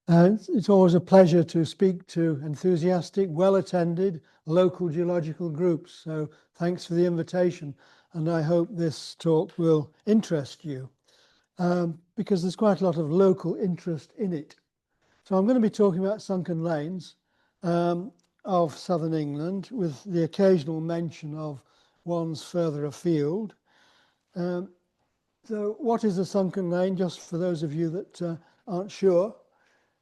It's always a pleasure to speak to enthusiastic, well-attended local geological groups. So thanks for the invitation. And I hope this talk will interest you because there's quite a lot of local interest in it. So I'm going to be talking about sunken lanes of southern England with the occasional mention of ones further afield. So what is a sunken lane, just for those of you that aren't sure?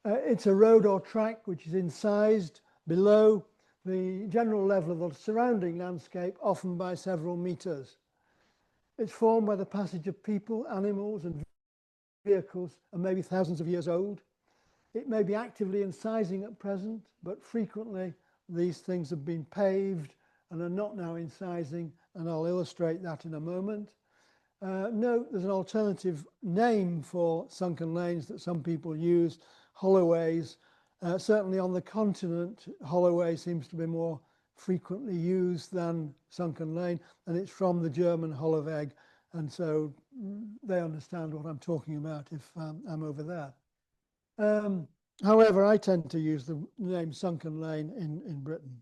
It's a road or track which is incised below the general level of the surrounding landscape, often by several meters. It's formed by the passage of people, animals and vehicles, and maybe thousands of years old. It may be actively incising at present, but frequently these things have been paved and are not now incising, and I'll illustrate that in a moment. Note there's an alternative name for sunken lanes that some people use, holloways. Certainly on the continent, holloway seems to be more frequently used than sunken lane, and it's from the German Holloweg, and so they understand what I'm talking about if I'm over there. However, I tend to use the name sunken lane in Britain.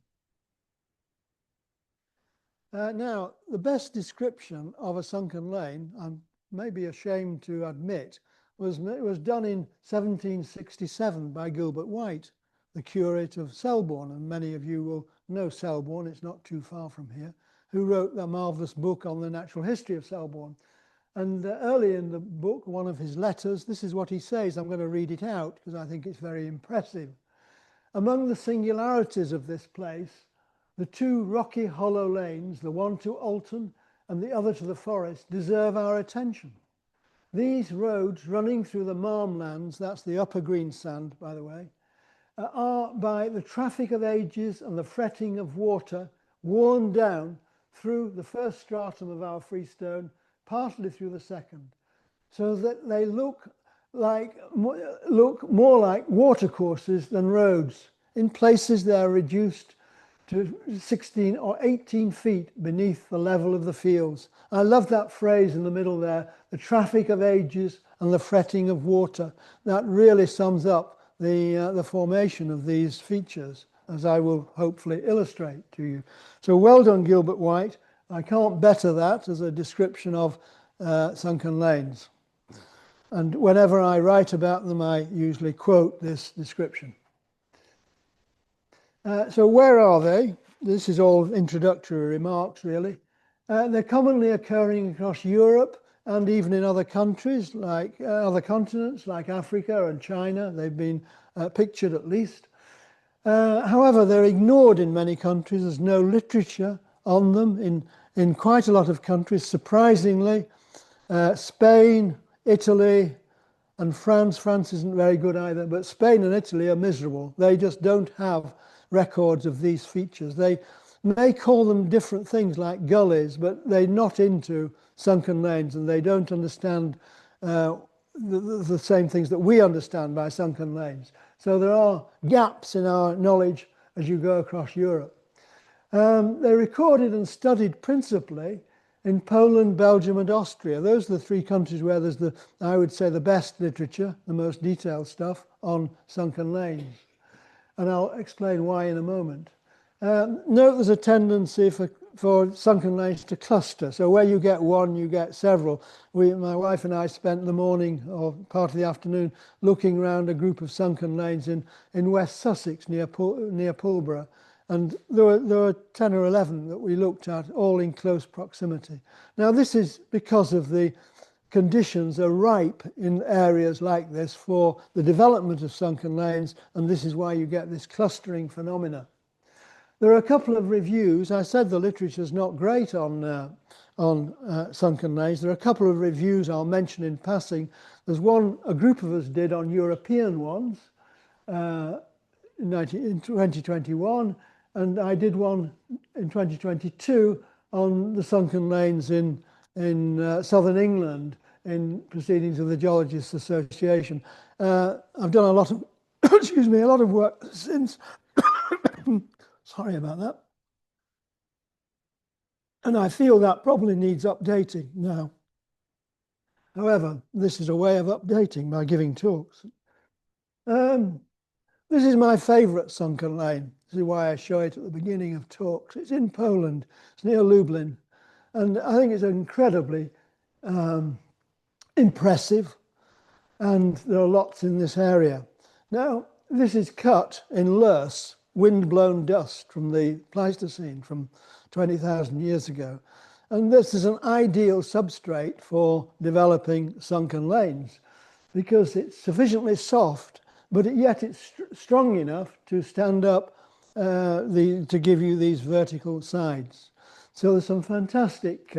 Now, the best description of a sunken lane, I'm maybe ashamed to admit, was done in 1767 by Gilbert White, the curate of Selborne, and many of you will know Selborne, it's not too far from here, who wrote the marvellous book on the natural history of Selborne. And early in the book, one of his letters, this is what he says. I'm going to read it out because I think it's very impressive. Among the singularities of this place, the two rocky hollow lanes, the one to Alton and the other to the forest, deserve our attention. These roads running through the marmlands, that's the upper greensand, by the way, are by the traffic of ages and the fretting of water worn down through the first stratum of our freestone, partly through the second, so that they look more like watercourses than roads. In places they are reduced to 16 or 18 feet beneath the level of the fields. I love that phrase in the middle there, the traffic of ages and the fretting of water. That really sums up the formation of these features, as I will hopefully illustrate to you. So well done, Gilbert White. I can't better that as a description of sunken lanes. And whenever I write about them, I usually quote this description. So where are they? This is all introductory remarks, really. They're commonly occurring across Europe and even in other countries, like other continents, like Africa and China. They've been pictured at least. However, they're ignored in many countries. There's no literature on them in quite a lot of countries. Surprisingly, Spain, Italy, and France. France isn't very good either, but Spain and Italy are miserable. They just don't have records of these features. They may call them different things like gullies, but they're not into sunken lanes, and they don't understand the same things that we understand by sunken lanes. So there are gaps in our knowledge as you go across Europe. They're recorded and studied principally in Poland, Belgium and Austria. Those are the three countries where there's I would say, the best literature, the most detailed stuff on sunken lanes. And I'll explain why in a moment. Note there's a tendency for sunken lanes to cluster. So where you get one, you get several. My wife and I spent the morning or part of the afternoon looking around a group of sunken lanes in West Sussex near Pulborough. And there were 10 or 11 that we looked at, all in close proximity. Now this is because of the conditions are ripe in areas like this for the development of sunken lanes, and this is why you get this clustering phenomena. There are a couple of reviews. I said the literature is not great on sunken lanes. There are a couple of reviews I'll mention in passing. There's one a group of us did on European ones in 2021, and I did one in 2022 on the sunken lanes in Southern England in proceedings of the Geologists Association. I've done a lot of, excuse me, a lot of work since. Sorry about that. And I feel that probably needs updating now. However, this is a way of updating by giving talks. Um, this is my favourite sunken lane. This is why I show it at the beginning of talks. It's in Poland. It's near Lublin. And I think it's incredibly um, impressive. And there are lots in this area. Now, this is cut in loess, wind-blown dust from the Pleistocene from 20,000 years ago. And this is an ideal substrate for developing sunken lanes because it's sufficiently soft, but yet it's strong enough to stand up to give you these vertical sides. So there's some fantastic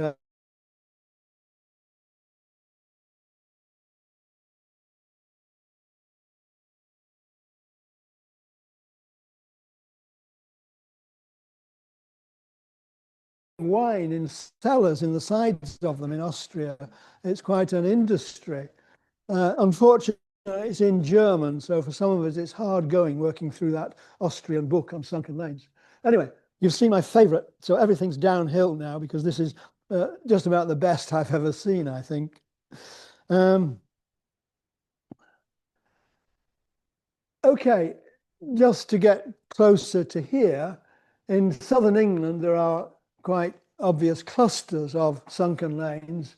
wine in cellars in the sides of them in Austria. It's quite an industry. Unfortunately, it's in German, so for some of us, it's hard going working through that Austrian book on sunken lanes. Anyway, you've seen my favorite, so everything's downhill now because this is just about the best I've ever seen, I think. Okay, just to get closer to here, in southern England, there are quite obvious clusters of sunken lanes.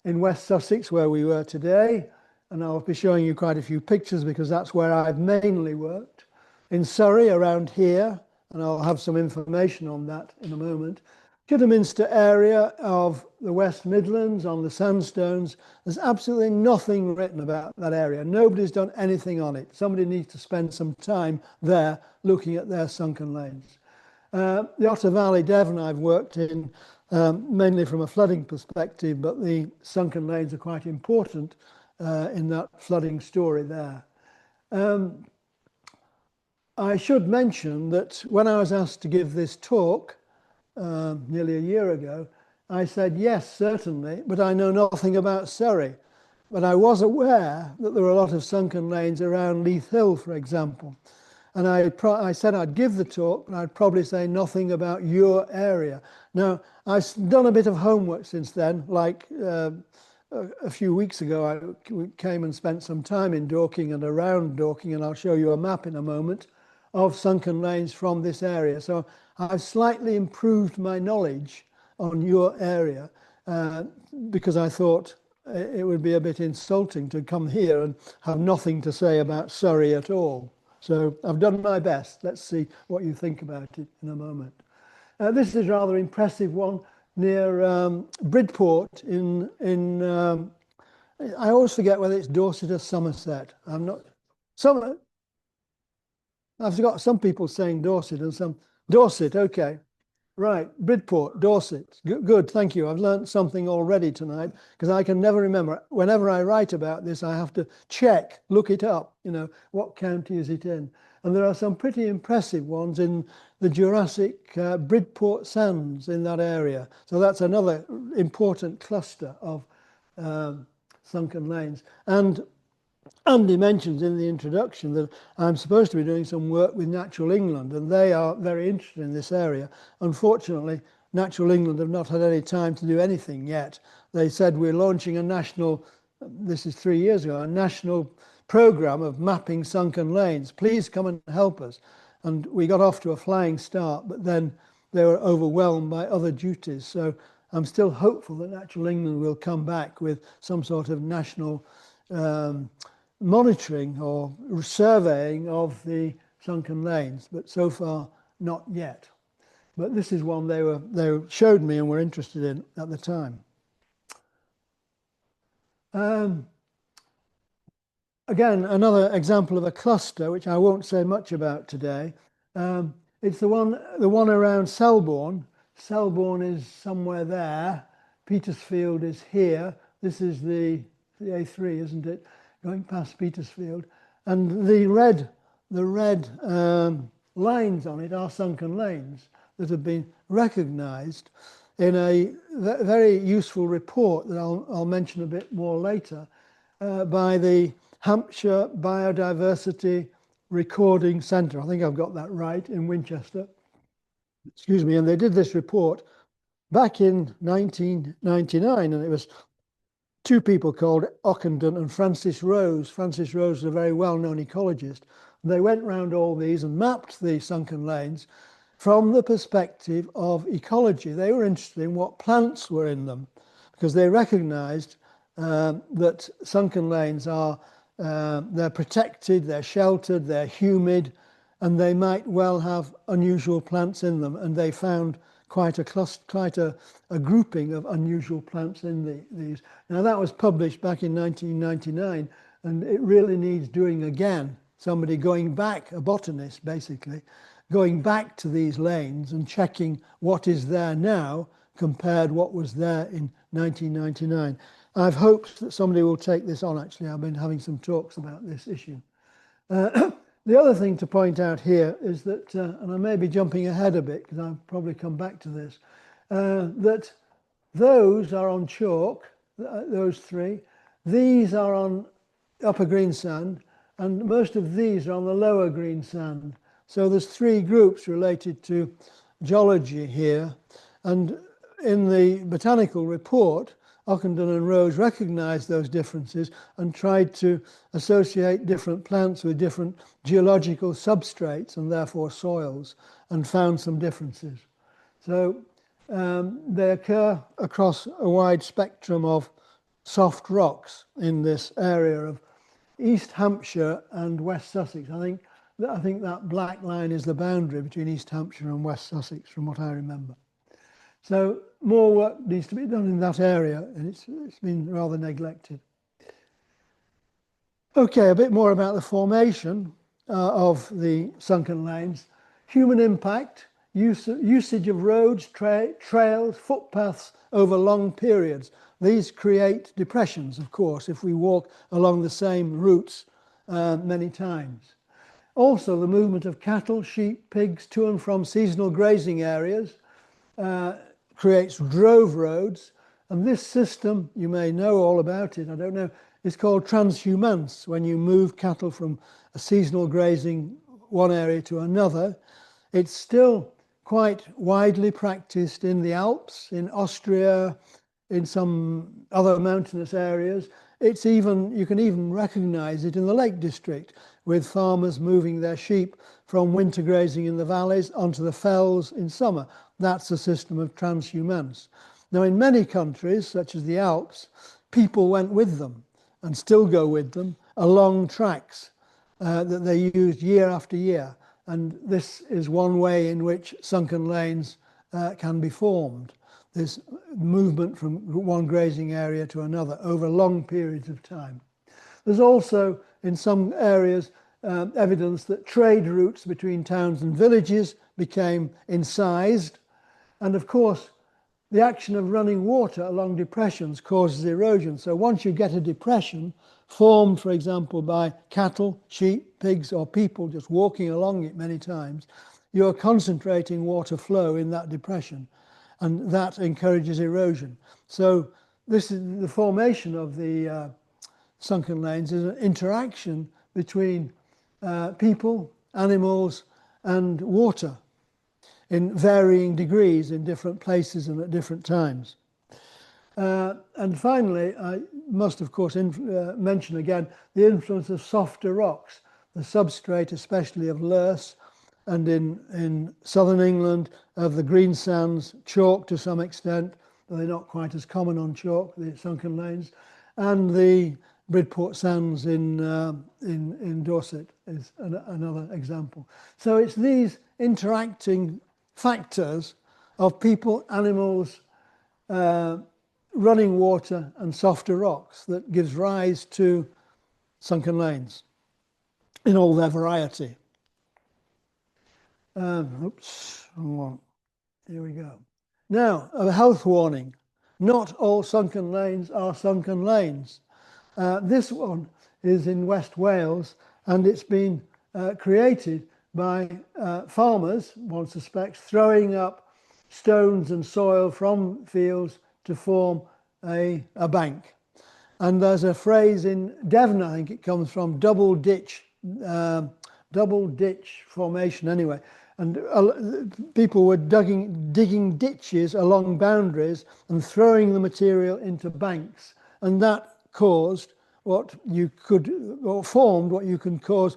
In West Sussex, where we were today, and I'll be showing you quite a few pictures because that's where I've mainly worked. In Surrey, around here, and I'll have some information on that in a moment. Kidderminster area of the West Midlands on the sandstones, there's absolutely nothing written about that area. Nobody's done anything on it. Somebody needs to spend some time there looking at their sunken lanes. The Otter Valley, Devon, I've worked in mainly from a flooding perspective, but the sunken lanes are quite important in that flooding story there. I should mention that when I was asked to give this talk nearly a year ago, I said, yes, certainly, but I know nothing about Surrey. But I was aware that there were a lot of sunken lanes around Leith Hill, for example. And I said I'd give the talk, but I'd probably say nothing about your area. Now, I've done a bit of homework since then, like a few weeks ago, we came and spent some time in Dorking and around Dorking, and I'll show you a map in a moment of sunken lanes from this area. So I've slightly improved my knowledge on your area because I thought it would be a bit insulting to come here and have nothing to say about Surrey at all. So I've done my best. Let's see what you think about it in a moment. This is a rather impressive one near Bridport I always forget whether it's Dorset or Somerset. I'm not, I've got some people saying Dorset and some, Dorset, okay. Right, Bridport, Dorset. Good, thank you. I've learned something already tonight because I can never remember. Whenever I write about this, I have to check, look it up, what county is it in? And there are some pretty impressive ones in the Jurassic Bridport Sands in that area. So that's another important cluster of sunken lanes. And Andy mentions in the introduction that I'm supposed to be doing some work with Natural England, and they are very interested in this area. Unfortunately, Natural England have not had any time to do anything yet. They said we're launching a national, this is 3 years ago, a national program of mapping sunken lanes. Please come and help us. And we got off to a flying start, but then they were overwhelmed by other duties. So I'm still hopeful that Natural England will come back with some sort of national monitoring or surveying of the sunken lanes, but so far not yet. But this is one they showed me and were interested in at the time. Again, another example of a cluster, which I won't say much about today. It's the one around Selborne. Selborne is somewhere there. Petersfield is here. This is the A3, isn't it? Going past Petersfield, and the red lines on it are sunken lanes that have been recognised in a very useful report that I'll mention a bit more later by the Hampshire Biodiversity Recording Centre. I think I've got that right, in Winchester. Excuse me, and they did this report back in 1999, and it was two people called Ockenden and Francis Rose. Francis Rose is a very well-known ecologist. They went round all these and mapped the sunken lanes from the perspective of ecology. They were interested in what plants were in them because they recognized that sunken lanes are they're protected, they're sheltered, they're humid, and they might well have unusual plants in them. And they found quite a grouping of unusual plants in these. Now that was published back in 1999, and it really needs doing again. Somebody going back, a botanist basically, going back to these lanes and checking what is there now compared what was there in 1999. I've hoped that somebody will take this on, actually. I've been having some talks about this issue. The other thing to point out here is that, and I may be jumping ahead a bit because I'll probably come back to this, that those are on chalk, those three. These are on upper greensand, and most of these are on the lower greensand. So there's three groups related to geology here. And in the botanical report, Ockenden and Rose recognized those differences and tried to associate different plants with different geological substrates and therefore soils, and found some differences. So they occur across a wide spectrum of soft rocks in this area of East Hampshire and West Sussex. I think that black line is the boundary between East Hampshire and West Sussex, from what I remember. So more work needs to be done in that area, and it's been rather neglected. Okay, a bit more about the formation of the sunken lanes. Human impact, usage of roads, trails, footpaths over long periods. These create depressions, of course, if we walk along the same routes many times. Also, the movement of cattle, sheep, pigs to and from seasonal grazing areas creates drove roads, and this system, you may know all about it, I don't know, is called transhumance, when you move cattle from a seasonal grazing one area to another. It's still quite widely practiced in the Alps, in Austria, in some other mountainous areas. You can even recognize it in the Lake District, with farmers moving their sheep from winter grazing in the valleys onto the fells in summer. That's a system of transhumance. Now, in many countries, such as the Alps, people went with them and still go with them along tracks that they used year after year. And this is one way in which sunken lanes can be formed. This movement from one grazing area to another over long periods of time. There's also, in some areas, evidence that trade routes between towns and villages became incised. And of course, the action of running water along depressions causes erosion. So once you get a depression formed, for example, by cattle, sheep, pigs, or people just walking along it many times, you're concentrating water flow in that depression, and that encourages erosion. So this is the formation of the sunken lanes is an interaction between people, animals, and water in varying degrees in different places and at different times. And finally, I must, of course, mention again the influence of softer rocks, the substrate especially of loess, and in southern England of the greensands, chalk to some extent, though they're not quite as common on chalk, the sunken lanes, and the Bridport sands in Dorset is another example. So it's these interacting factors of people, animals, running water and softer rocks that gives rise to sunken lanes in all their variety. Oops, wrong one. Here we go. Now, a health warning. Not all sunken lanes are sunken lanes. This one is in West Wales, and it's been created by farmers, one suspects, throwing up stones and soil from fields to form a bank. And there's a phrase in Devon, I think it comes from, double ditch formation anyway. And people were digging ditches along boundaries and throwing the material into banks. and that caused what you could, or formed what you can call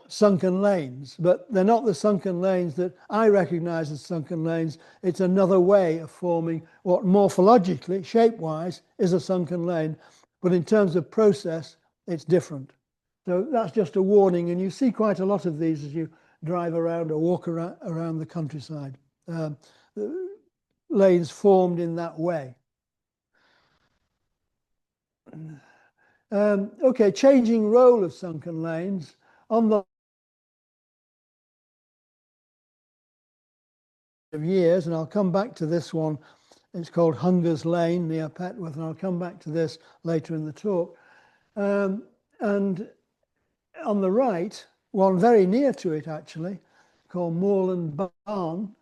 sunken lanes. But they're not the sunken lanes that I recognise as sunken lanes. It's another way of forming what morphologically, shape-wise, is a sunken lane. But in terms of process, it's different. So that's just a warning, and you see quite a lot of these as you drive around or walk around the countryside. Lanes formed in that way. Okay, changing role of sunken lanes. On the of years, and I'll come back to this one. It's called Hunger's Lane near Petworth, and I'll come back to this later in the talk. And on the right, one very near to it actually, called Moorland Barn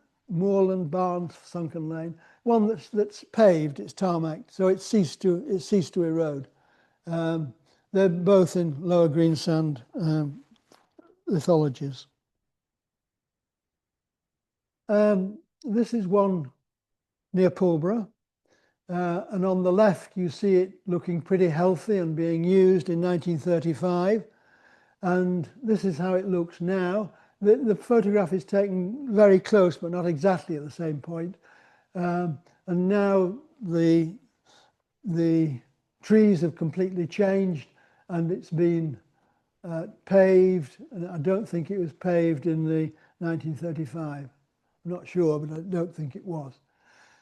Sunken Lane, one that's paved, it's tarmac, so it ceased to erode. They're both in lower greensand lithologies. This is one near Pulborough, and on the left you see it looking pretty healthy and being used in 1935, and this is how it looks now. The photograph is taken very close but not exactly at the same point, and now the trees have completely changed and it's been paved, and I don't think it was paved in the 1935. I'm not sure, but I don't think it was.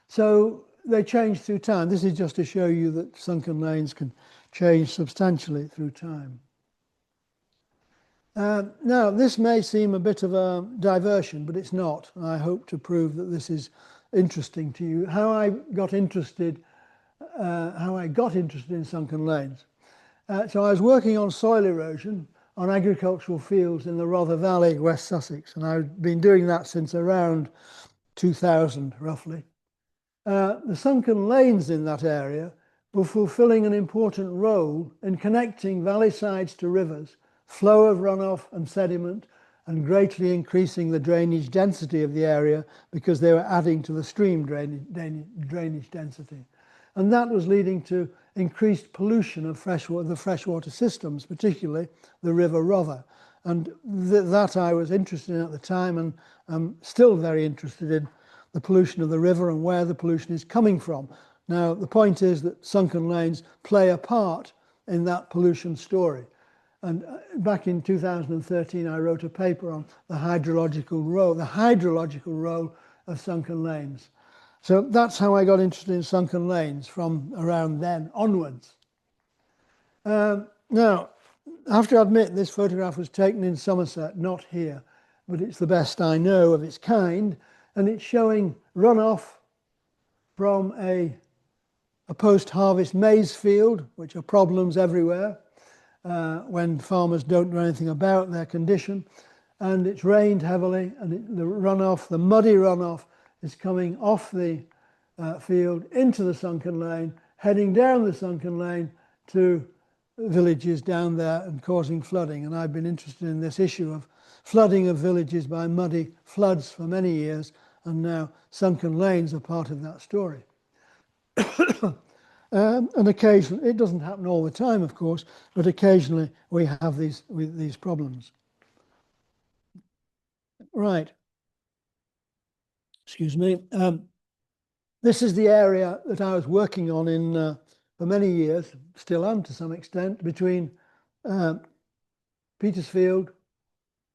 So they change through time. This is just to show you that sunken lanes can change substantially through time. Now, this may seem a bit of a diversion, but it's not. I hope to prove that this is interesting to you. How I got interested in sunken lanes. So I was working on soil erosion on agricultural fields in the Rother Valley, West Sussex, and I've been doing that since around 2000, roughly. The sunken lanes in that area were fulfilling an important role in connecting valley sides to rivers, flow of runoff and sediment, and greatly increasing the drainage density of the area because they were adding to the stream drainage density. And that was leading to increased pollution of the freshwater systems, particularly the River Rother. And that I was interested in at the time, and I'm still very interested in the pollution of the river and where the pollution is coming from. Now, the point is that sunken lanes play a part in that pollution story. And back in 2013, I wrote a paper on the hydrological role of sunken lanes. So that's how I got interested in sunken lanes from around then onwards. Now, I have to admit this photograph was taken in Somerset, not here, but it's the best I know of its kind, and it's showing runoff from a post-harvest maize field, which are problems everywhere when farmers don't know anything about their condition, and it's rained heavily, and the muddy runoff is coming off the field into the sunken lane, heading down the sunken lane to villages down there and causing flooding. And I've been interested in this issue of flooding of villages by muddy floods for many years, and now sunken lanes are part of that story. And occasionally, it doesn't happen all the time, of course, but occasionally we have these problems. Right. Excuse me. This is the area that I was working on for many years, still am to some extent, between Petersfield,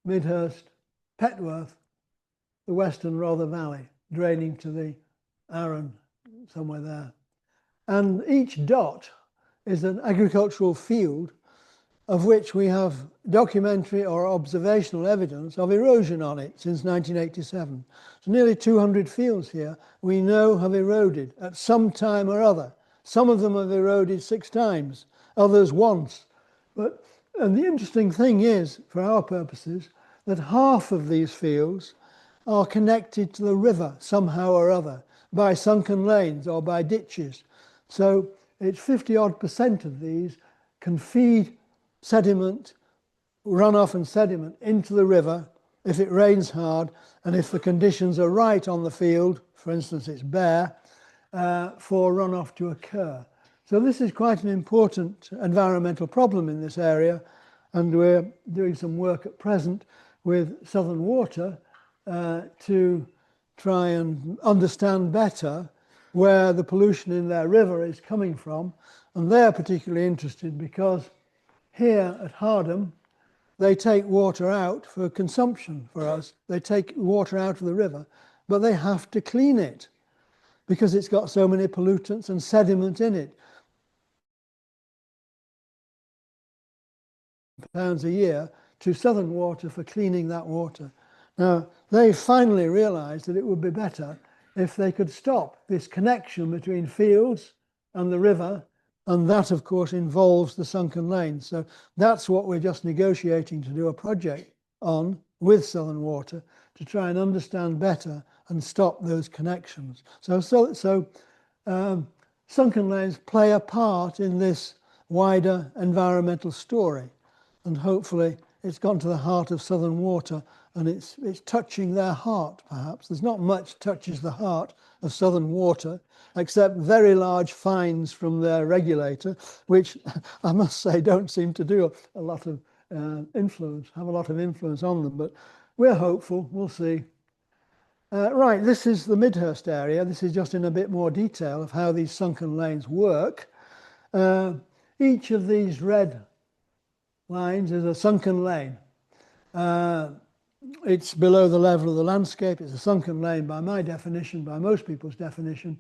Midhurst, Petworth, the Western Rother Valley, draining to the Arun, somewhere there. And each dot is an agricultural field of which we have documentary or observational evidence of erosion on it since 1987. So nearly 200 fields here we know have eroded at some time or other. Some of them have eroded 6 times, others once. And the interesting thing is, for our purposes, that half of these fields are connected to the river somehow or other by sunken lanes or by ditches. So it's 50-odd% of these can feed sediment, runoff and sediment into the river if it rains hard and if the conditions are right on the field, for instance it's bare, for runoff to occur. So this is quite an important environmental problem in this area, and we're doing some work at present with Southern Water to try and understand better where the pollution in their river is coming from. And they're particularly interested because here at Hardham, they take water out for consumption for us. They take water out of the river, but they have to clean it because it's got so many pollutants and sediment in it. £1 a year to Southern Water for cleaning that water. Now, they finally realised that it would be better if they could stop this connection between fields and the river, and that, of course, involves the sunken lanes. So that's what we're just negotiating to do a project on with Southern Water to try and understand better and stop those connections. Sunken lanes play a part in this wider environmental story, and hopefully it's gone to the heart of Southern Water and it's touching their heart, perhaps. There's not much touches the heart of Southern Water, except very large fines from their regulator, which I must say don't seem to do a lot of influence, have a lot of influence on them, but we're hopeful, we'll see. Right, this is the Midhurst area. This is just in a bit more detail of how these sunken lanes work. Each of these red lines is a sunken lane. It's below the level of the landscape. It's a sunken lane by my definition, by most people's definition.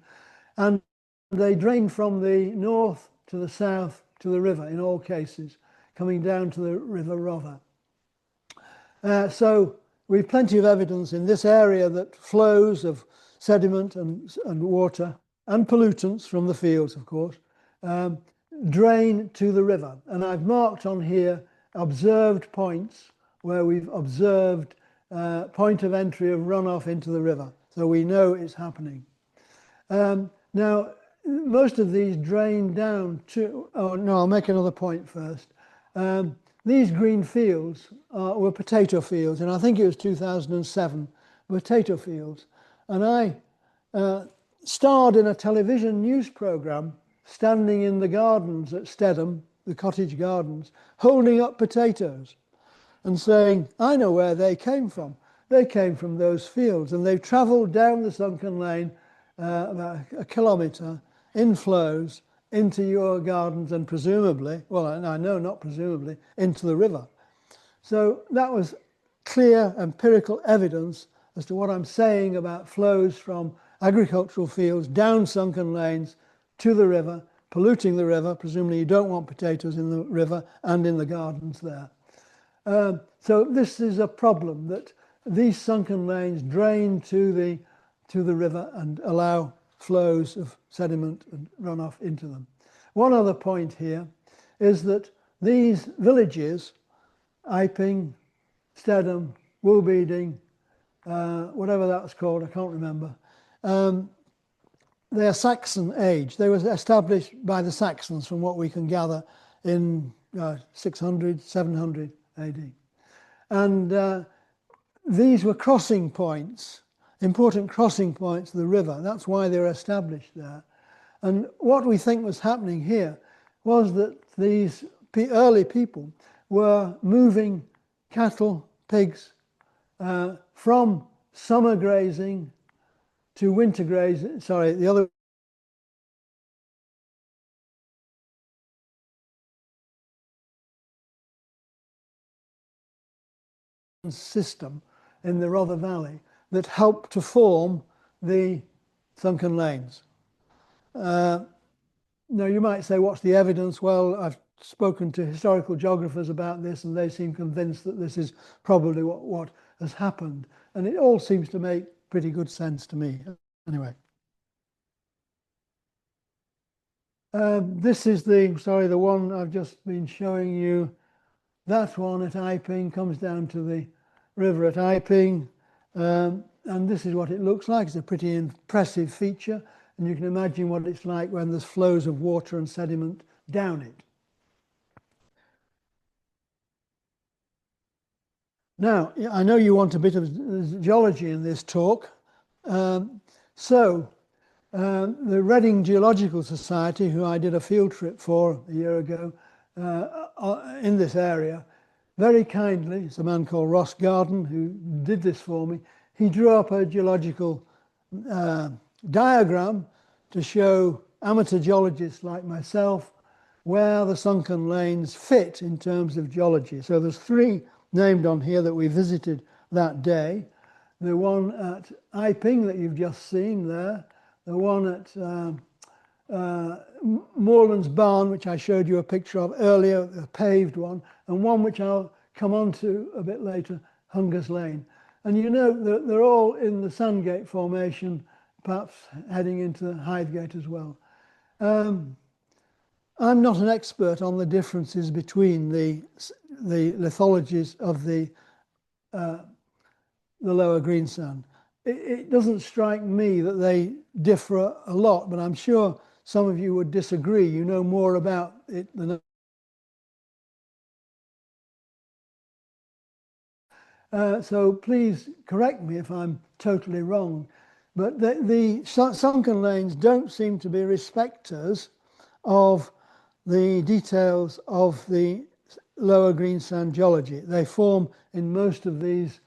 And they drain from the north to the south to the river in all cases, coming down to the River Rother. So we've plenty of evidence in this area that flows of sediment and water and pollutants from the fields, of course, drain to the river. And I've marked on here observed points where we've observed point of entry of runoff into the river. So we know it's happening. Now, most of these drain down to, oh no, I'll make another point first. These green fields were potato fields, and I think it was 2007, potato fields. And I starred in a television news programme standing in the gardens at Stedham, the cottage gardens, holding up potatoes and saying, I know where they came from. They came from those fields, and they've travelled down the sunken lane about a kilometre in flows into your gardens and presumably, well, I know not presumably, into the river. So that was clear empirical evidence as to what I'm saying about flows from agricultural fields down sunken lanes to the river, polluting the river. Presumably you don't want potatoes in the river and in the gardens there. So this is a problem, that these sunken lanes drain to the river and allow flows of sediment and runoff into them. One other point here is that these villages, Iping, Stedham, Woolbeeding, whatever that was called, I can't remember, they are Saxon age. They were established by the Saxons, from what we can gather, in 600, 700 AD. And these were crossing points, important crossing points of the river. That's why they were established there. And what we think was happening here was that these early people were moving cattle, pigs, from summer grazing to winter grazing, sorry, the other system in the Rother Valley that helped to form the sunken lanes. Now you might say, what's the evidence? Well, I've spoken to historical geographers about this, and they seem convinced that this is probably what has happened. And it all seems to make pretty good sense to me. Anyway. This is the one I've just been showing you. That one at Iping comes down to the river at Iping. And this is what it looks like. It's a pretty impressive feature. And you can imagine what it's like when there's flows of water and sediment down it. Now, I know you want a bit of geology in this talk. The Reading Geological Society, who I did a field trip for a year ago in this area, very kindly, it's a man called Ross Garden who did this for me. He drew up a geological diagram to show amateur geologists like myself where the sunken lanes fit in terms of geology. So there's 3 named on here that we visited that day. The one at Iping that you've just seen there, the one at Moreland's Barn, which I showed you a picture of earlier, a paved one, and one which I'll come on to a bit later, Hunger's Lane. And you know that they're all in the Sandgate Formation, perhaps heading into Hythegate as well. I'm not an expert on the differences between the lithologies of the Lower Greensand. It doesn't strike me that they differ a lot, but I'm sure some of you would disagree. You know more about it than so please correct me if I'm totally wrong. But the sunken lanes don't seem to be respecters of the details of the Lower Greensand geology. They form in most of these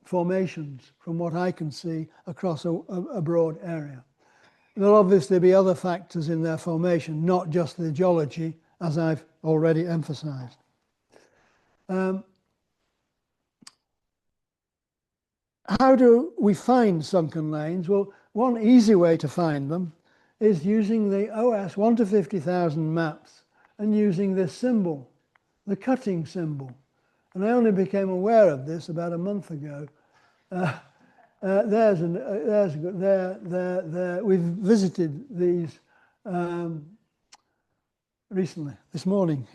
formations, from what I can see, across a broad area. There'll obviously be other factors in their formation, not just the geology, as I've already emphasized. How do we find sunken lanes? Well, one easy way to find them is using the OS 1 to 50,000 maps and using this symbol, the cutting symbol. And I only became aware of this about a month ago. We've visited these recently, this morning.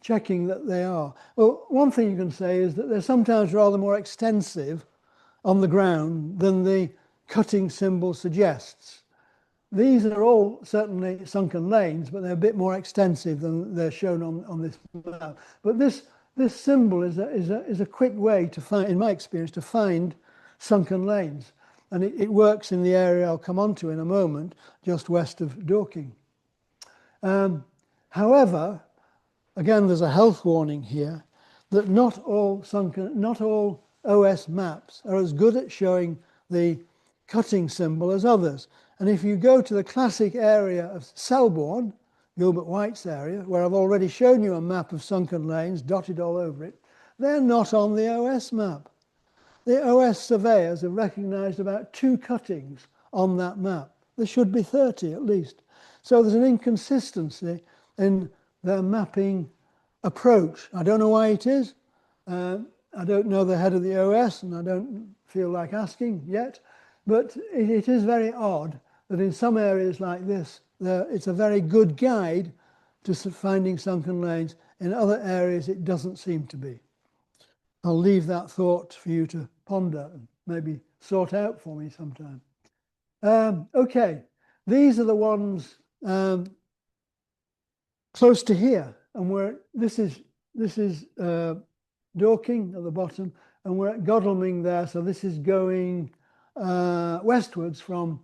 Checking that they are. Well, one thing you can say is that they're sometimes rather more extensive on the ground than the cutting symbol suggests. These are all certainly sunken lanes, but they're a bit more extensive than they're shown on this map. But this symbol is a quick way to find, in my experience, to find sunken lanes. And it works in the area I'll come on to in a moment, just west of Dorking. However, again, there's a health warning here that not all OS maps are as good at showing the cutting symbol as others. And if you go to the classic area of Selborne, Gilbert White's area, where I've already shown you a map of sunken lanes dotted all over it, they're not on the OS map. The OS surveyors have recognised about 2 cuttings on that map. There should be 30 at least. So there's an inconsistency in their mapping approach. I don't know why it is. I don't know the head of the OS, and I don't feel like asking yet. But it is very odd that in some areas like this, it's a very good guide to finding sunken lanes. In other areas, it doesn't seem to be. I'll leave that thought for you to ponder and maybe sort out for me sometime. Okay, these are the ones close to here, and this is Dorking at the bottom, and we're at Godalming there. So this is going westwards from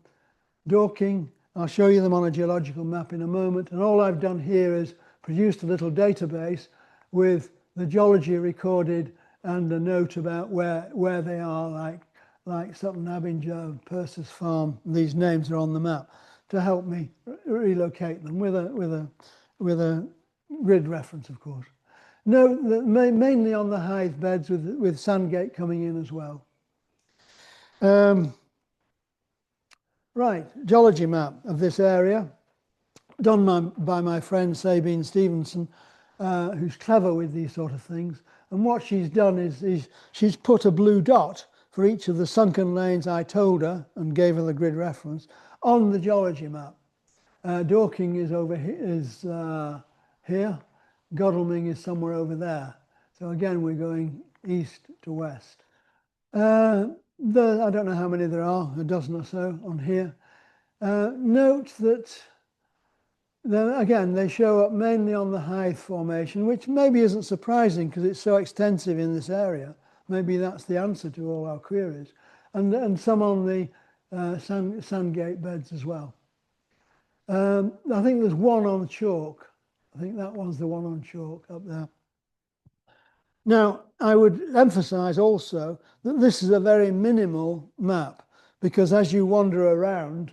Dorking. I'll show you them on a geological map in a moment. And all I've done here is produced a little database with the geology recorded and a note about where they are, like Sutton Abinger, Persis Farm. These names are on the map to help me relocate them with a grid reference, of course. No, mainly on the Hythe beds with Sandgate coming in as well. Right, geology map of this area, done by my friend Sabine Stevenson, who's clever with these sort of things. And what she's done is she's put a blue dot for each of the sunken lanes I told her and gave her the grid reference on the geology map. Dorking is over here. Godalming is somewhere over there. So again, we're going east to west. I don't know how many there are, a dozen or so on here. Note that, again, they show up mainly on the Hythe Formation, which maybe isn't surprising because it's so extensive in this area. Maybe that's the answer to all our queries. And some on the sandgate beds as well. I think there's one on chalk. I think that one's the one on chalk up there. Now, I would emphasize also that this is a very minimal map, because as you wander around,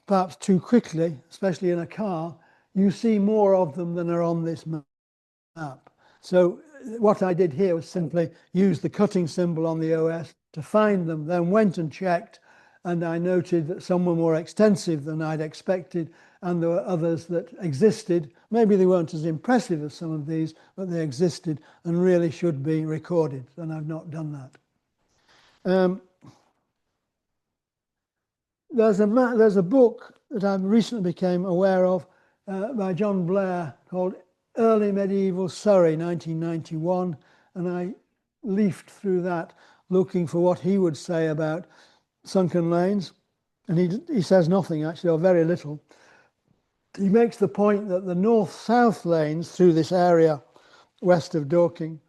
perhaps too quickly, especially in a car, you see more of them than are on this map. So what I did here was simply use the cutting symbol on the OS to find them, then went and checked, and I noted that some were more extensive than I'd expected, and there were others that existed. Maybe they weren't as impressive as some of these, but they existed and really should be recorded, and I've not done that. There's a book that I recently became aware of by John Blair called Early Medieval Surrey, 1991, and I leafed through that looking for what he would say about sunken lanes, and he says nothing actually, or very little. He makes the point that the north-south lanes through this area west of Dorking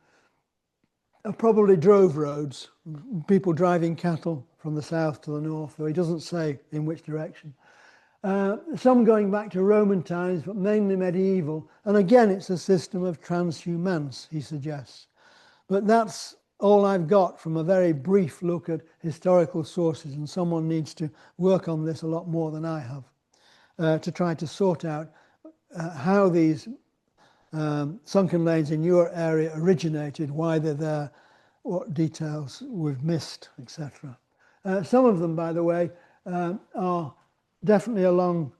are probably drove roads, people driving cattle from the south to the north, though he doesn't say in which direction. Some going back to Roman times, but mainly medieval. And again, it's a system of transhumance, he suggests. But that's all I've got from a very brief look at historical sources, and someone needs to work on this a lot more than I have to try to sort out how these sunken lanes in your area originated, why they're there, what details we've missed, etc. Some of them, by the way, are definitely along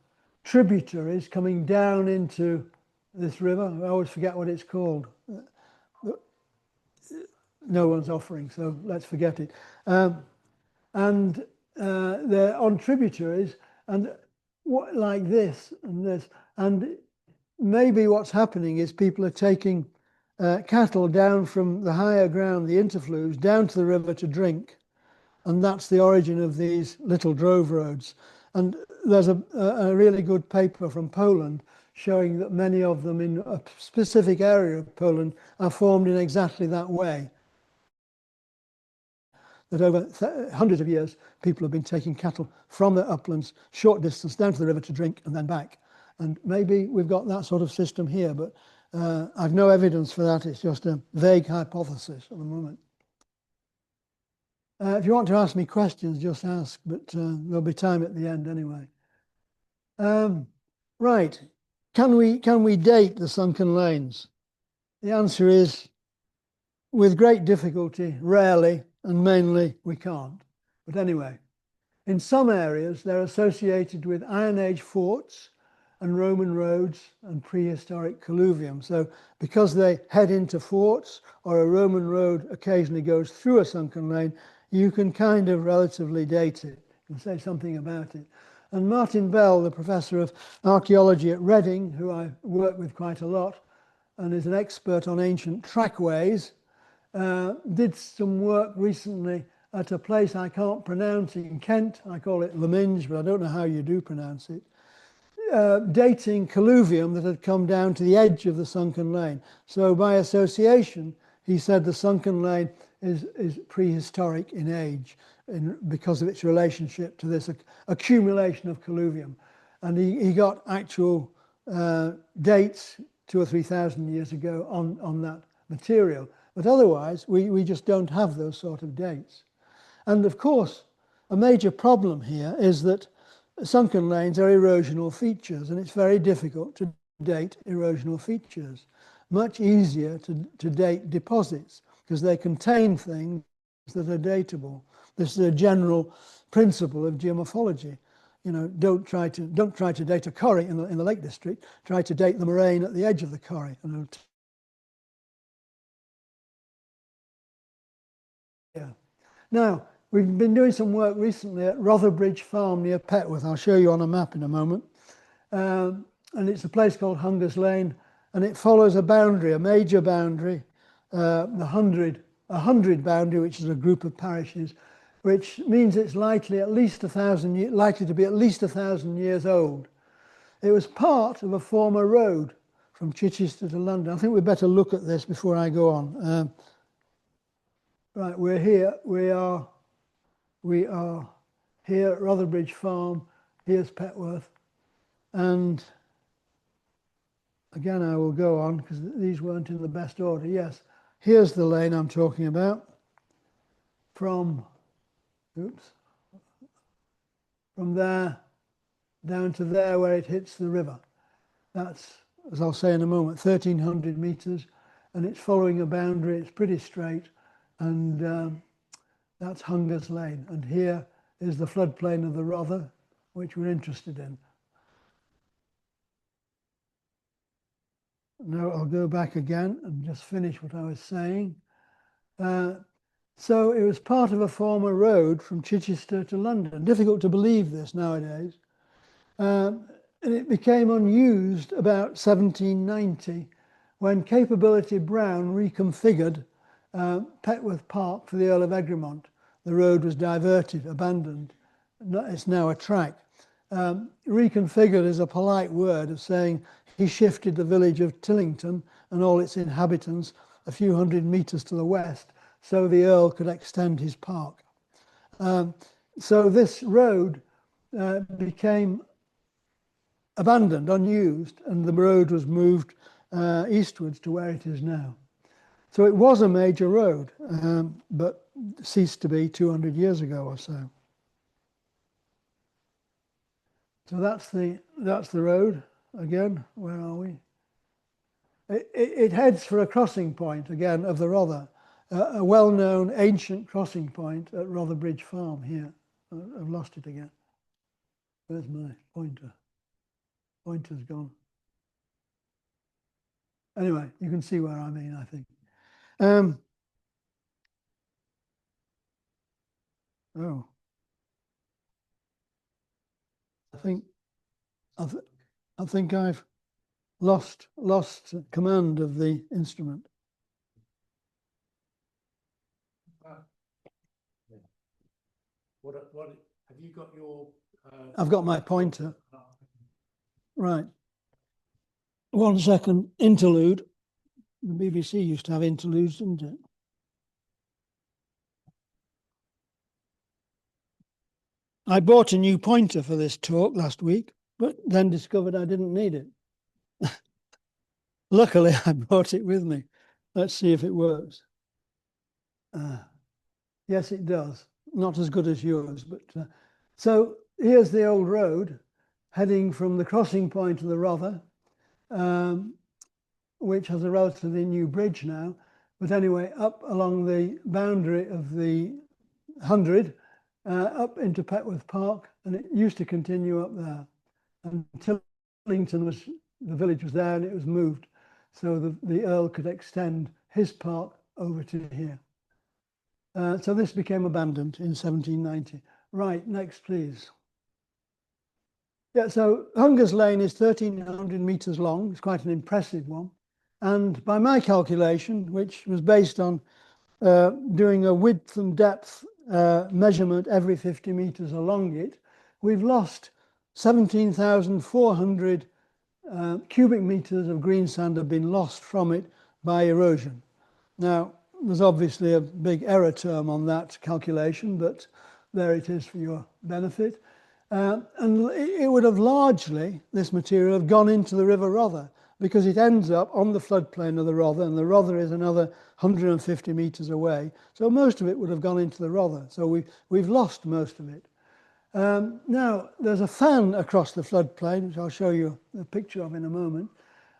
tributaries coming down into this river. I always forget what it's called. No one's offering, so let's forget it. And they're on tributaries, and like this and this. And maybe what's happening is people are taking cattle down from the higher ground, the interflues, down to the river to drink. And that's the origin of these little drove roads. And there's a really good paper from Poland showing that many of them in a specific area of Poland are formed in exactly that way. That over hundreds of years, people have been taking cattle from the uplands, short distance, down to the river to drink and then back. And maybe we've got that sort of system here, but I've no evidence for that. It's just a vague hypothesis at the moment. If you want to ask me questions, just ask, but there'll be time at the end anyway. Right, can we date the sunken lanes? The answer is, with great difficulty, rarely, and mainly we can't. But anyway, in some areas they're associated with Iron Age forts and Roman roads and prehistoric colluvium. So because they head into forts or a Roman road occasionally goes through a sunken lane, you can kind of relatively date it and say something about it. And Martin Bell, the professor of archaeology at Reading, who I work with quite a lot and is an expert on ancient trackways, did some work recently at a place I can't pronounce in Kent. I call it Leminge, but I don't know how you do pronounce it. Dating colluvium that had come down to the edge of the sunken lane. So by association, he said the sunken lane is prehistoric in age because of its relationship to this accumulation of colluvium. And he got actual dates 2,000 or 3,000 years ago on that material. But otherwise, we just don't have those sort of dates. And of course, a major problem here is that sunken lanes are erosional features, and it's very difficult to date erosional features. Much easier to date deposits because they contain things that are datable. This is a general principle of geomorphology. You know, don't try to date a quarry in the Lake District. Try to date the moraine at the edge of the quarry. Yeah. Now, we've been doing some work recently at Rotherbridge Farm near Petworth. I'll show you on a map in a moment. And it's a place called Hunger's Lane, and it follows a boundary, a major boundary, the 100 boundary, which is a group of parishes, which means it's likely to be at least 1,000 years old. It was part of a former road from Chichester to London. I think we'd better look at this before I go on. Right, we're here. We are here at Rotherbridge Farm, here's Petworth, and again I will go on because these weren't in the best order. Yes, here's the lane I'm talking about from there down to there where it hits the river. That's, as I'll say in a moment, 1,300 metres, and it's following a boundary. It's pretty straight, and that's Hunger's Lane. And here is the floodplain of the Rother, which we're interested in. Now I'll go back again and just finish what I was saying. So it was part of a former road from Chichester to London. Difficult to believe this nowadays. And it became unused about 1790 when Capability Brown reconfigured Petworth Park for the Earl of Egremont. The road was diverted, abandoned. It's now a track. Reconfigured is a polite word of saying he shifted the village of Tillington and all its inhabitants a few hundred metres to the west so the Earl could extend his park. So this road became abandoned, unused, and the road was moved eastwards to where it is now. So it was a major road, but ceased to be 200 years ago or so. So that's the road. Again, where are we? It heads for a crossing point, again, of the Rother, a well-known ancient crossing point at Rotherbridge Farm here. I've lost it again. Where's my pointer? Pointer's gone. Anyway, you can see where I mean, I think. Oh. I think I've lost command of the instrument. What have you got your? I've got my pointer. Right. 1 second. Interlude. The BBC used to have interludes, didn't it? I bought a new pointer for this talk last week, but then discovered I didn't need it. Luckily, I brought it with me. Let's see if it works. Yes, it does. Not as good as yours, but so here's the old road heading from the crossing point of the Rother, which has a relatively new bridge now. But anyway, up along the boundary of the 100, up into Petworth Park, and it used to continue up there. And Tillington the village was there, and it was moved, so the Earl could extend his park over to here. So this became abandoned in 1790. Right, next please. Yeah, so Hunger's Lane is 1,300 metres long. It's quite an impressive one. And by my calculation, which was based on doing a width and depth measurement every 50 metres along it, we've lost 17,400 cubic metres of green sand have been lost from it by erosion. Now, there's obviously a big error term on that calculation, but there it is for your benefit. And it would have largely, this material, have gone into the River Rother because it ends up on the floodplain of the Rother, and the Rother is another 150 metres away. So most of it would have gone into the Rother. So we've lost most of it. Now, there's a fan across the floodplain, which I'll show you a picture of in a moment.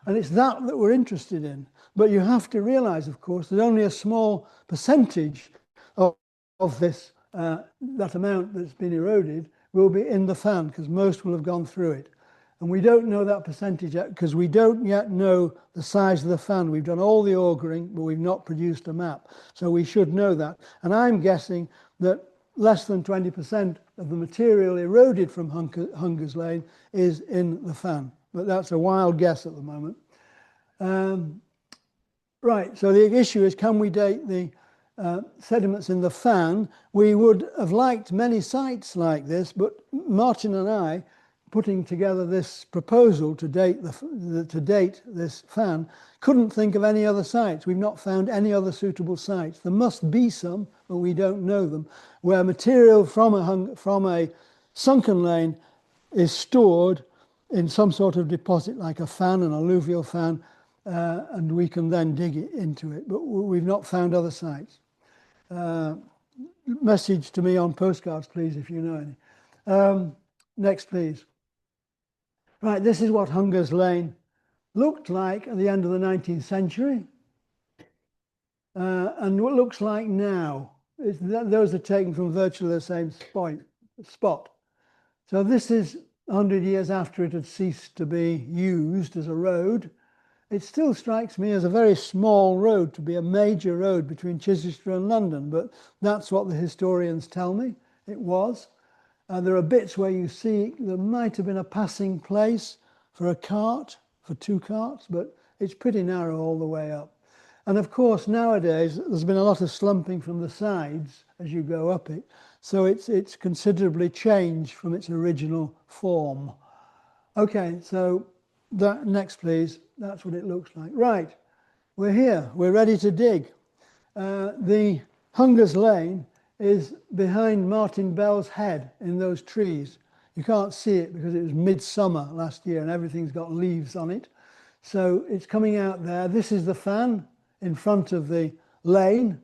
And it's that we're interested in. But you have to realise, of course, that only a small percentage of this, that amount that's been eroded will be in the fan, because most will have gone through it. And we don't know that percentage yet, because we don't yet know the size of the fan. We've done all the augering, but we've not produced a map. So we should know that. And I'm guessing that less than 20% of the material eroded from Hunger's Lane is in the fan. But that's a wild guess at the moment. Right, so the issue is, can we date the sediments in the fan? We would have liked many sites like this, but Martin and I putting together this proposal to date this fan, couldn't think of any other sites. We've not found any other suitable sites. There must be some, but we don't know them, where material from a sunken lane is stored in some sort of deposit, like a fan, an alluvial fan, and we can then dig into it. But we've not found other sites. Message to me on postcards, please, if you know any. Next, please. Right, this is what Hunger's Lane looked like at the end of the 19th century, and what it looks like now. Those are taken from virtually the same spot. So this is 100 years after it had ceased to be used as a road. It still strikes me as a very small road to be a major road between Chichester and London, but that's what the historians tell me it was. There are bits where you see there might have been a passing place for a cart, for 2 carts, but it's pretty narrow all the way up. And of course, nowadays, there's been a lot of slumping from the sides as you go up it. So it's considerably changed from its original form. Okay, so that next, please. That's what it looks like. Right, we're here. We're ready to dig. The Hunger's Lane is behind Martin Bell's head in those trees. You can't see it because it was midsummer last year and everything's got leaves on it. So it's coming out there. This is the fan in front of the lane,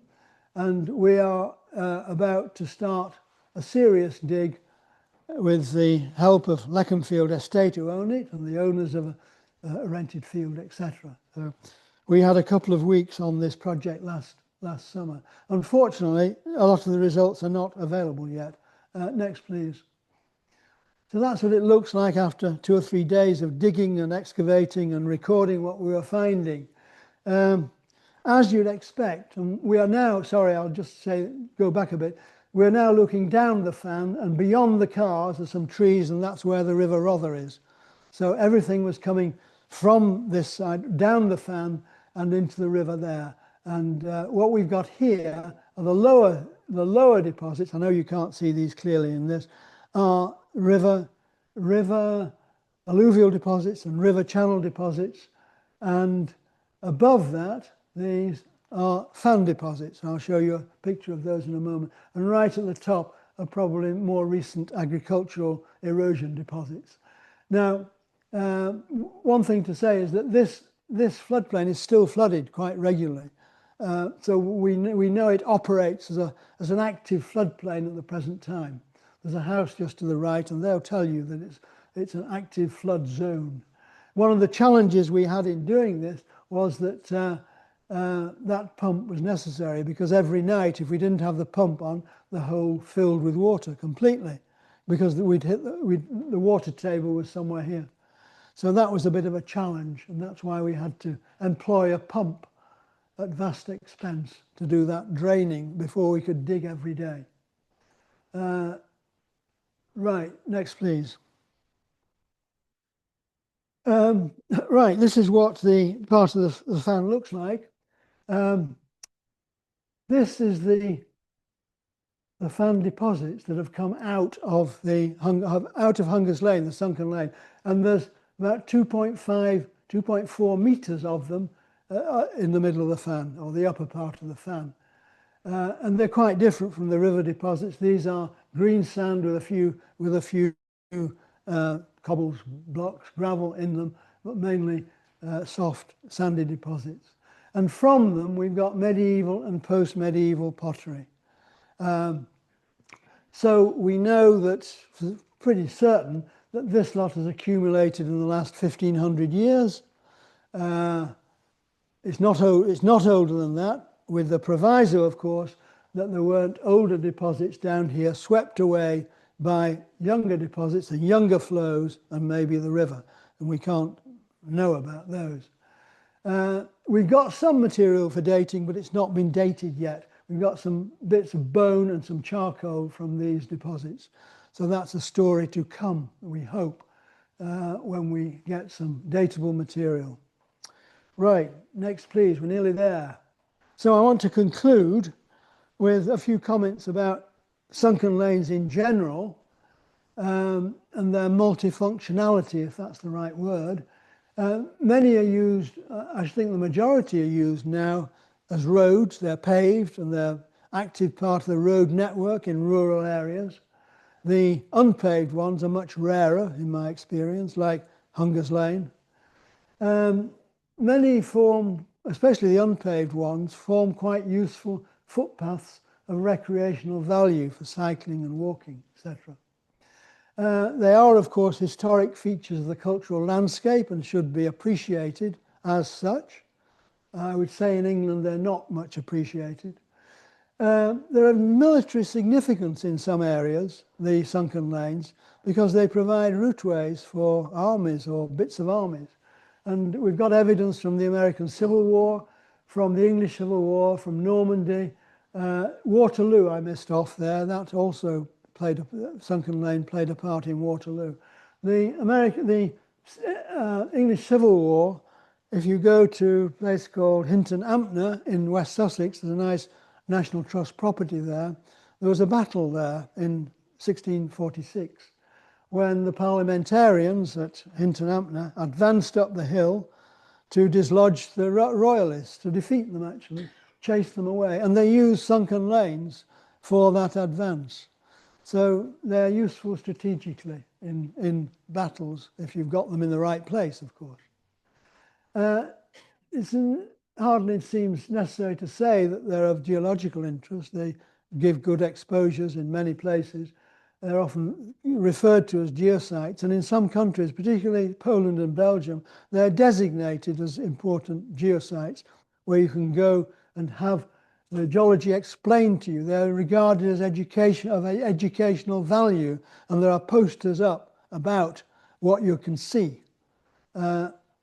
and we are about to start a serious dig with the help of Leconfield Estate, who own it, and the owners of a rented field, etc. So we had a couple of weeks on this project last summer. Unfortunately, a lot of the results are not available yet. Next, please. So that's what it looks like after 2 or 3 days of digging and excavating and recording what we were finding. As you'd expect, and we are now, sorry, I'll just say, go back a bit. We're now looking down the fan, and beyond the cars are some trees, and that's where the River Rother is. So everything was coming from this side, down the fan, and into the river there. And what we've got here are the lower deposits. I know you can't see these clearly in this, are river alluvial deposits and river channel deposits. And above that, these are fan deposits. I'll show you a picture of those in a moment. And right at the top are probably more recent agricultural erosion deposits. Now, one thing to say is that this floodplain is still flooded quite regularly. So we know it operates as an active floodplain at the present time. There's a house just to the right, and they'll tell you that it's an active flood zone. One of the challenges we had in doing this was that that pump was necessary, because every night, if we didn't have the pump on, the hole filled with water completely, because the water table was somewhere here. So that was a bit of a challenge, and that's why we had to employ a pump at vast expense to do that draining before we could dig every day. Right, next please. Right, this is what the part of the fan looks like. This is the fan deposits that have come out of Hunger's Lane, the Sunken Lane, and there's about 2.4 meters of them in the middle of the fan, or the upper part of the fan. And they're quite different from the river deposits. These are green sand with a few cobbles, blocks, gravel in them, but mainly soft sandy deposits. And from them we've got medieval and post-medieval pottery. So we know that, pretty certain, that this lot has accumulated in the last 1,500 years. It's not older than that, with the proviso, of course, that there weren't older deposits down here swept away by younger deposits and younger flows and maybe the river, and we can't know about those. We've got some material for dating, but it's not been dated yet. We've got some bits of bone and some charcoal from these deposits. So that's a story to come, we hope, when we get some datable material. Right, next please, we're nearly there. So I want to conclude with a few comments about sunken lanes in general. and their multifunctionality, if that's the right word. Many are used, I think the majority are used now as roads. They're paved and they're active part of the road network in rural areas. The unpaved ones are much rarer in my experience, like Hunger's Lane. Many form, especially the unpaved ones, form quite useful footpaths of recreational value for cycling and walking, etc. They are, of course, historic features of the cultural landscape and should be appreciated as such. I would say in England they're not much appreciated. There are military significance in some areas, the sunken lanes, because they provide routeways for armies or bits of armies. And we've got evidence from the American Civil War, from the English Civil War, from Normandy. Waterloo I missed off there. That also Sunken Lane played a part in Waterloo. The English Civil War, if you go to a place called Hinton Ampner in West Sussex, there's a nice National Trust property there. There was a battle there in 1646 when the parliamentarians at Hinton Ampner advanced up the hill to dislodge the royalists, to defeat them actually, chase them away. And they used sunken lanes for that advance. So they're useful strategically in battles if you've got them in the right place, of course. Hardly seems necessary to say that they're of geological interest. They give good exposures in many places. They're often referred to as geosites, and in some countries, particularly Poland and Belgium, they're designated as important geosites where you can go and have the geology explained to you. They're regarded as educational value, and there are posters up about what you can see.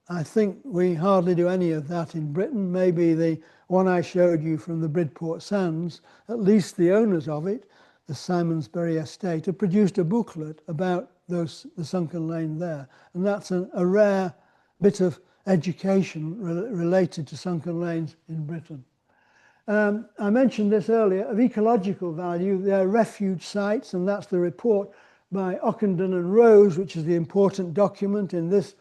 I think we hardly do any of that in Britain. Maybe the one I showed you from the Bridport Sands, at least the owners of it, the Simonsbury Estate, have produced a booklet about the sunken lane there. And that's a rare bit of education related to sunken lanes in Britain. I mentioned this earlier, of ecological value, they're refuge sites, and that's the report by Ockenden and Rose, which is the important document in this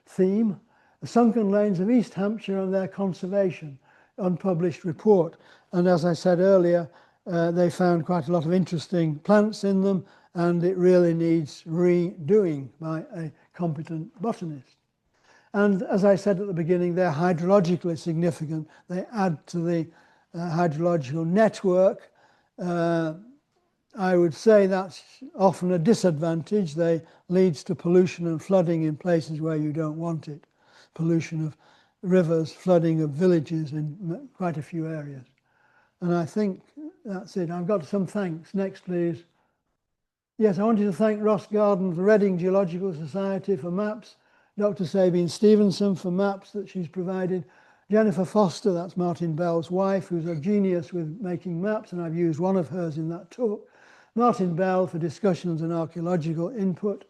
theme. The sunken lanes of East Hampshire and their conservation, unpublished report. And as I said earlier, they found quite a lot of interesting plants in them, and it really needs redoing by a competent botanist. And as I said at the beginning, they're hydrologically significant. They add to the hydrological network. I would say that's often a disadvantage. They leads to pollution and flooding in places where you don't want it. Pollution of rivers, flooding of villages in quite a few areas. And I think that's it. I've got some thanks. Next, please. Yes, I wanted to thank Ross Garden of the Reading Geological Society for maps, Dr. Sabine Stevenson for maps that she's provided, Jennifer Foster, that's Martin Bell's wife, who's a genius with making maps, and I've used one of hers in that talk, Martin Bell for discussions and archaeological input,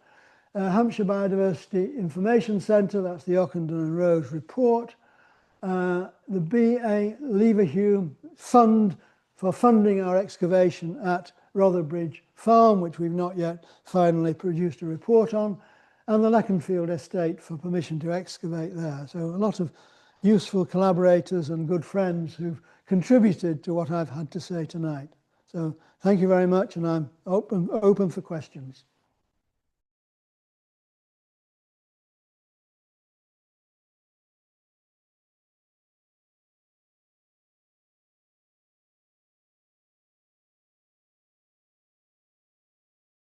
Hampshire Biodiversity Information Centre, that's the Ockenden and Rose report, the B.A. Leverhulme Fund for funding our excavation at Rotherbridge Farm, which we've not yet finally produced a report on, and the Leconfield Estate for permission to excavate there. So a lot of useful collaborators and good friends who've contributed to what I've had to say tonight. So thank you very much, and I'm open for questions.